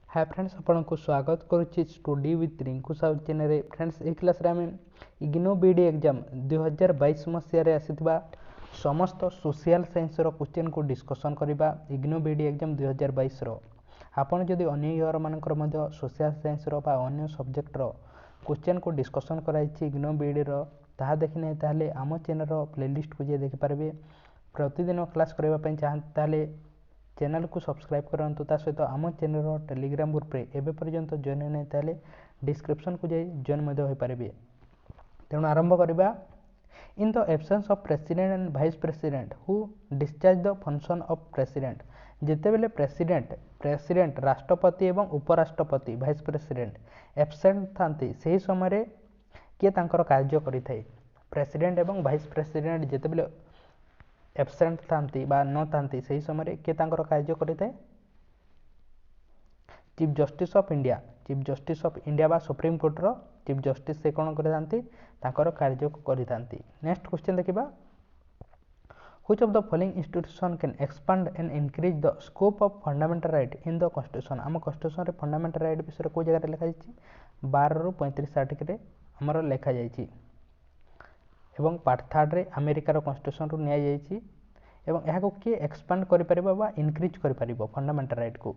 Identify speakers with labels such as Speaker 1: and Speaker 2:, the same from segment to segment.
Speaker 1: हाय friends आपको स्वागत करुच्ची study with Rinku Sahu channel रे फ्रेंड्स ए क्लास रे आमे इग्नो बीडी एग्जाम 2022 मसीह आसीथिबा समस्त सोशल साइंस रो क्वेश्चन को डिस्कशन करबा। इग्नो बीडी एग्जाम 2022 रो आपन जदि अन्य इयर मानकर मध्य सोशल साइंस रो बा अन्य सब्जेक्ट रो क्वेश्चन को डिस्कशन कराइछि इग्नो बीडी रो ताहा देखिने ताले आम चैनल रो प्लेलिस्ट को जे देखि पारबे। प्रतिदिन क्लास करबा पय चाहन ताले चैनल को सब्सक्राइब करंतु ता सहित आम चैनल टेलीग्राम ग्रुप रे एबे पर्यंत जॉइन होने ताले डिस्क्रिप्शन को जाई जॉइन मध्य होई पारिबे। तेणु आरंभ करबा। In the absence of president and vice president who discharge the function of president जेते बेले प्रेसिडेंट राष्ट्रपति एवं उपराष्ट्रपति वाइस प्रेसिडेंट एब्सेंट थांती सही समय रे के तांकर कार्य करिथाय। प्रेसिडेंट एवं वाइस प्रेसिडेंट जेते बेले एब्सेंट थांती बा न थांती सही समय के तांकर कार्य करिथाय चीफ जस्टिस ऑफ इंडिया बा सुप्रीम कोर्ट रो चीफ जस्टिस से कोन करथांती तांकर कार्य को करिथांती। नेक्स्ट क्वेश्चन देखिबा। Which of the following institution can expand and increase the scope of fundamental right in the constitution? आम constitution रे fundamental right विषय को जगह लिखा जायछि 12 रु 35 आर्टिकल रे हमर लिखा जायछि एवं पार्ट 3 रे अमेरिका रो constitution रु निया जायछि एवं यह को के एक्सपांड करि परिबो बा इंक्रीज करि परिबो फंडामेंटल राइट को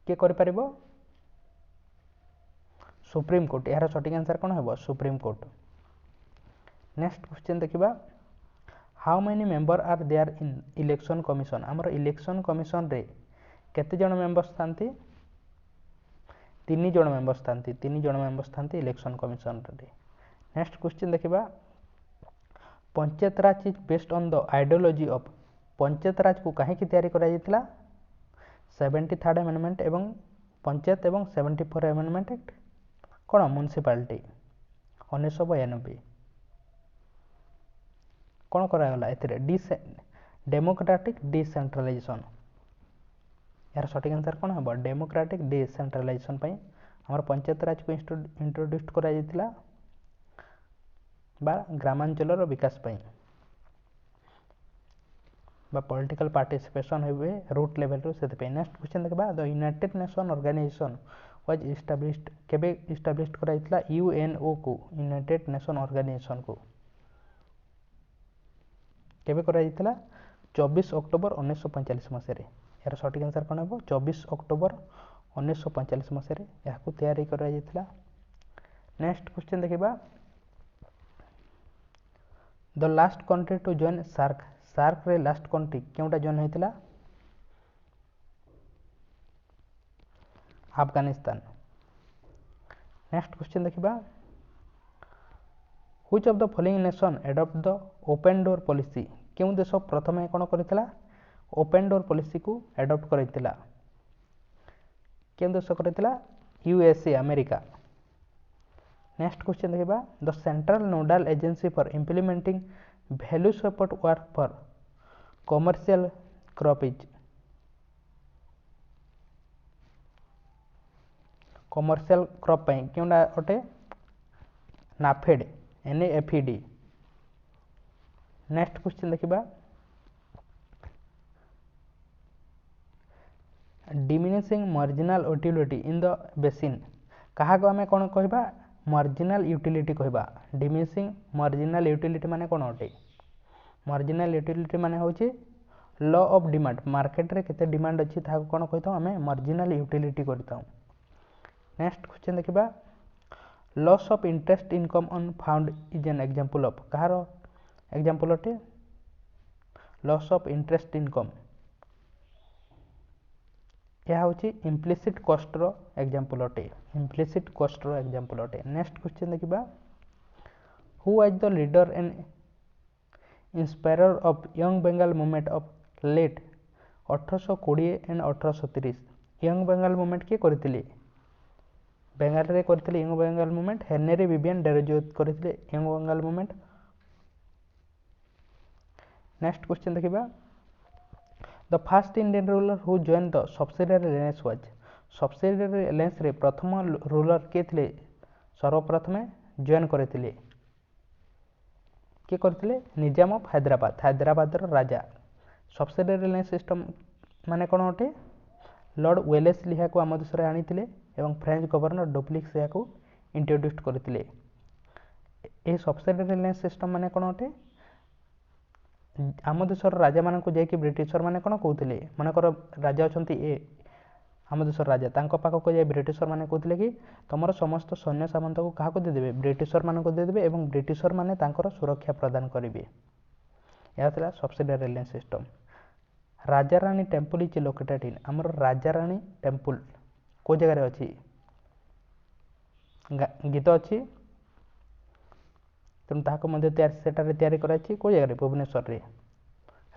Speaker 1: के करि परिबो सुप्रीम कोर्ट। यार सटीक आंसर कोन हेबो सुप्रीम कोर्ट। नेक्स्ट क्वेश्चन देखिबा। How many member are there in election commission? हमर इलेक्शन कमिशन रे केते जण मेंबर्स थांती 3 जण मेंबर्स थांती इलेक्शन कमिशन रे। नेक्स्ट क्वेश्चन देखिबा। Panchayat raj is based on the ideology of panchayat raj को काहे की तैयारी करा जायतिला 73rd अमेंडमेंट एवं पंचायत एवं 74 अमेंडमेंट एक्ट कोन म्युनिसिपैलिटी 1992 कोन करा गला एथिरे डेमोक्रेटिक डिसेंट्रलाइजेशन। यार सटीक आंसर कोन हबो डेमोक्रेटिक डिसेंट्रलाइजेशन पई हमर पंचायत राज को इंट्रोड्यूस करा जायतिला बा ग्रामांचल रो विकास पई बा पॉलिटिकल पार्टिसिपेशन होबे रूट लेवल रो सेते पे। नेक्स्ट क्वेश्चन देखबा। The United Nation Organization was established केबे एस्टैब्लिश्ड करा जायतिला यूएनओ को यूनाइटेड नेशन ऑर्गेनाइजेशन को केबे करा जायतिला 24 अक्टोबर 1945 मसिया रे। यार सटीक आंसर कोन हबो 24 अक्टोबर 1945 मसिया रे या को तैयारी करा जायतिला। नेक्स्ट क्वेश्चन देखिबा। The last country to join SAARC रे लास्ट कंट्री केउटा जॉइन होइतिला अफगानिस्तान। नेक्स्ट क्वेश्चन देखिबा। Which of the following nation adopt the open door policy केउ देश प्रथमे कोन करितला ओपन डोर पॉलिसी को एडॉप्ट करितला केउ देश करितला यूएसए अमेरिका। नेक्स्ट क्वेश्चन देखिबा। The central nodal agency for implementing value support work for commercial crop is commercial crop पई केउडा अटे नाफेड NAFED। नेक्स्ट क्वेश्चन देखिबा। Diminishing marginal utility in the basin कहा को हमें कोन कहबा मार्जिनल यूटिलिटी कहबा। डिमिनिशिंग मार्जिनल यूटिलिटी माने कोन अटे मार्जिनल यूटिलिटी माने होची लॉ ऑफ डिमांड मार्केट रे केते डिमांड अछि था कोन कहतो हमें मार्जिनल यूटिलिटी करताऊ। नेक्स्ट क्वेश्चन देखिबा। Loss of interest income on found is an example of कहारो एग्जांपल अटे लॉस ऑफ इंटरेस्ट इनकम यह होची इम्प्लिसिट कॉस्ट रो एग्जांपल अटे इम्प्लिसिट कॉस्ट रो एग्जांपल अटे। नेक्स्ट क्वेश्चन देखिबा। Who was the leader and inspirer of young Bengal movement of late 1820 and 1830 young Bengal movement के करथिले बेंगाल रे करथिले young Bengal movement Henry Vivian Derozio करथिले young Bengal movement. Next question देखिबा। The first Indian ruler who join the subsidiary alliance was subsidiary alliance रे प्रथम ruler के थिले सर्वप्रथमे जॉइन करथिले के करथिले निजाम ऑफ हैदराबाद रो राजा। सब्सिडियरी अलायंस सिस्टम माने कोन होटे ଲର୍ଡ଼ ୱେଲେସ୍ଲି ଏହାକୁ ଆମ ଦେଶରେ ଆଣିଥିଲେ ଏବଂ ଫ୍ରେଞ୍ଚ ଗଭର୍ଣ୍ଣର ଡୁପ୍ଲିକ୍ସ ଏହାକୁ ଇଣ୍ଟ୍ରୋଡ୍ୟୁସ୍ କରିଥିଲେ। ଏହି ସବସିଡିଆରୀ ଆଲାଏନ୍ସ ସିଷ୍ଟମ୍ ମାନେ କ'ଣ ଅଟେ? ଆମ ଦେଶର ରାଜାମାନଙ୍କୁ ଯାଇକି ବ୍ରିଟିଶର ମାନେ କ'ଣ କହୁଥିଲେ, ମନେକର ରାଜା ଅଛନ୍ତି ଏ, ଆମ ଦେଶର ରାଜା, ତାଙ୍କ ପାଖକୁ ଯାଇ ବ୍ରିଟିଶର ମାନେ କହୁଥିଲେ କି ତୁମର ସମସ୍ତ ସୈନ୍ୟ ସାମନ୍ତକୁ କାହାକୁ ଦେଇଦେବେ, ବ୍ରିଟିଶର ମାନଙ୍କୁ ଦେଇଦେବେ ଏବଂ ବ୍ରିଟିଶର ମାନେ ତାଙ୍କର ସୁରକ୍ଷା ପ୍ରଦାନ କରିବେ। ଏହା ଥିଲା subsidiary alliance system. Rajarani temple is located in, ଆମର ରାଜାରାଣୀ ଟେମ୍ପଲ୍ କେଉଁ ଜାଗାରେ ଅଛି? ଗୀତ ଅଛି, ତେଣୁ ତାହାକୁ ମଧ୍ୟ ସେଠାରେ ତିଆରି କରାଯାଇଛି କେଉଁ ଜାଗାରେ? ଭୁବନେଶ୍ୱରରେ,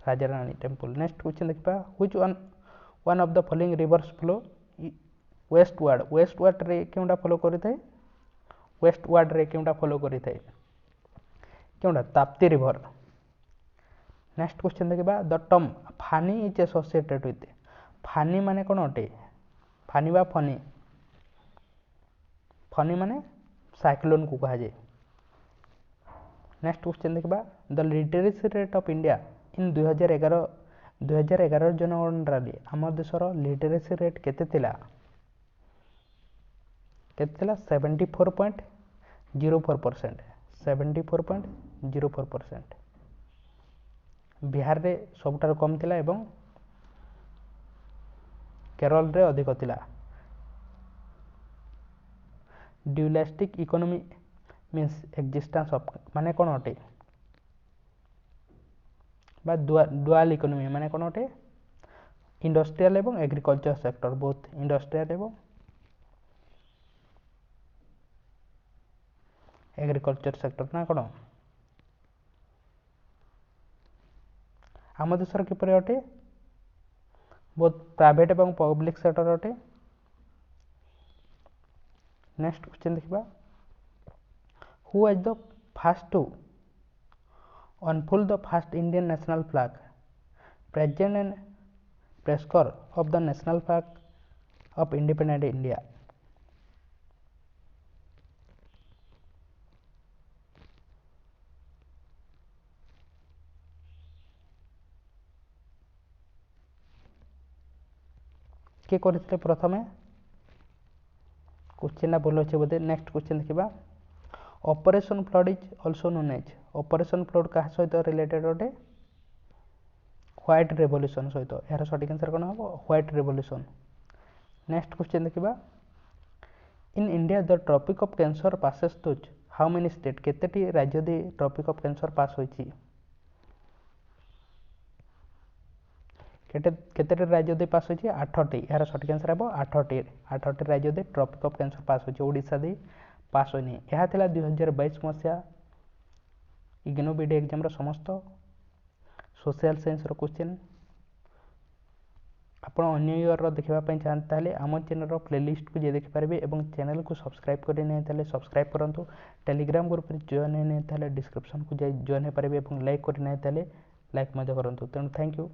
Speaker 1: ରାଜାରାଣୀ ଟେମ୍ପଲ୍। ନେକ୍ସଟ କ୍ୱେଶ୍ଚନ୍ ଦେଖିବା, which one of the following rivers flow westward, ୱେଷ୍ଟୱାର୍ଡ଼ରେ କେଉଁଟା ଫଲୋ କରିଥାଏ? ୱେଷ୍ଟୱାର୍ଡ଼ରେ କେଉଁଟା ଫଲୋ କରିଥାଏ? କେଉଁଟା? ତାପ୍ତି ରିଭର। ନେକ୍ସଟ କ୍ୱେଶ୍ଚନ୍ ଦେଖିବା, the term Fani is associated with, Fani ମାନେ କ'ଣ ଅଟେ? ଫାନି ବା ଫନି, ଫନି ମାନେ ସାଇକ୍ଲୋନକୁ କୁହାଯାଏ। ନେକ୍ସଟ କ୍ୱେଶ୍ଚନ୍ ଦେଖିବା, the literacy rate of India in 2011 ଜନଗଣନାରେ ଆମ ଦେଶର ଲିଟରେସି ରେଟ୍ କେତେ ଥିଲା? 74.04%, 74.04%। ବିହାରରେ ସବୁଠାରୁ କମ୍ ଥିଲା ଏବଂ କେରଳରେ ଅଧିକ ଥିଲା। ଡ୍ୟୁଆଲିଷ୍ଟିକ୍ ଇକୋନୋମି ମିନ୍ସ ଏକ୍ଜିଷ୍ଟାନ୍ସ ଅଫ୍ ମାନେ କ'ଣ ଅଟେ? ବା ଡୁଆଲ ଇକୋନୋମି ମାନେ କ'ଣ ଅଟେ? ଇଣ୍ଡଷ୍ଟ୍ରିଆଲ ଏବଂ ଏଗ୍ରିକଲଚର ସେକ୍ଟର, ବୋଥ୍ ଇଣ୍ଡଷ୍ଟ୍ରିଆଲ ଏବଂ ଏଗ୍ରିକଲଚର ସେକ୍ଟର ନା କ'ଣ? ଆମ ଦେଶର କିପରି ଅଟେ? ବୋଥ୍ ପ୍ରାଇଭେଟ୍ ଏବଂ ପବ୍ଲିକ୍ ସେକ୍ଟର ଅଟେ। ନେକ୍ସଟ କ୍ୱେଶ୍ଚନ୍ ଦେଖିବା, who was the first to unfold the first Indian national flag, president and prescore of the national flag of independent India? କିଏ କରିଥିଲେ ପ୍ରଥମେ? କ୍ୱେଶ୍ଚନ୍ଟା ଭଲ ଅଛି ବୋଧେ। ନେକ୍ସଟ କ୍ୱେଶ୍ଚନ୍ ଦେଖିବା, operation flood is also known as, operation flood କାହା ସହିତ related ଅଟେ? ହ୍ୱାଇଟ୍ ରେଭଲ୍ୟୁସନ୍ ସହିତ। ଏହାର ସଠିକ୍ ଆନ୍ସର୍ କ'ଣ ହେବ? White revolution. ନେକ୍ସଟ କ୍ୱେଶ୍ଚନ୍ ଦେଖିବା, in India the tropic of cancer passes through how many state, କେତେଟି ରାଜ୍ୟ ଦେଇ ଟ୍ରପିକ୍ ଅଫ୍ କ୍ୟାନ୍ସର ପାସ୍ ହୋଇଛି? କେତେଟି ରାଜ୍ୟ ଦେଇ ପାସ୍ ହୋଇଛି? 8ଟି। ଏହାର ସଠିକ୍ ଆନ୍ସର୍ ହେବ 8ଟି। 8ଟି ରାଜ୍ୟ ଦେଇ ଟ୍ରପିକ୍ ଅଫ୍ କ୍ୟାନ୍ସର ପାସ୍ ହୋଇଛି, ଓଡ଼ିଶା ଦେଇ ପାସ୍ ହୋଇନି। ଏହା ଥିଲା 2022 ମସିହା ଇଗ୍ନୋ ବିଡି ଏକ୍ଜାମର ସମସ୍ତ ସୋସିଆଲ ସାଇନ୍ସର କ୍ୱେଶ୍ଚନ୍। ଆପଣ ଅନ୍ୟ ଇୟର୍ର ଦେଖିବା ପାଇଁ ଚାହାନ୍ତି ତାହେଲେ ଆମ ଚ୍ୟାନେଲର ପ୍ଲେଲିଷ୍ଟକୁ ଯାଇ ଦେଖିପାରିବେ ଏବଂ ଚ୍ୟାନେଲକୁ ସବସ୍କ୍ରାଇବ୍ କରିନାହିଁ ତାହେଲେ ସବସ୍କ୍ରାଇବ୍ କରନ୍ତୁ। ଟେଲିଗ୍ରାମ ଗ୍ରୁପରେ ଜଏନ୍ ହେଇନାହିଁ ତାହେଲେ ଡିସ୍କ୍ରିପ୍ସନକୁ ଯାଇ ଜଏନ୍ ହେଇପାରିବେ ଏବଂ ଲାଇକ୍ କରିନାହିଁ ତାହେଲେ ଲାଇକ୍ ମଧ୍ୟ କରନ୍ତୁ। ତେଣୁ ଥ୍ୟାଙ୍କ ୟୁ।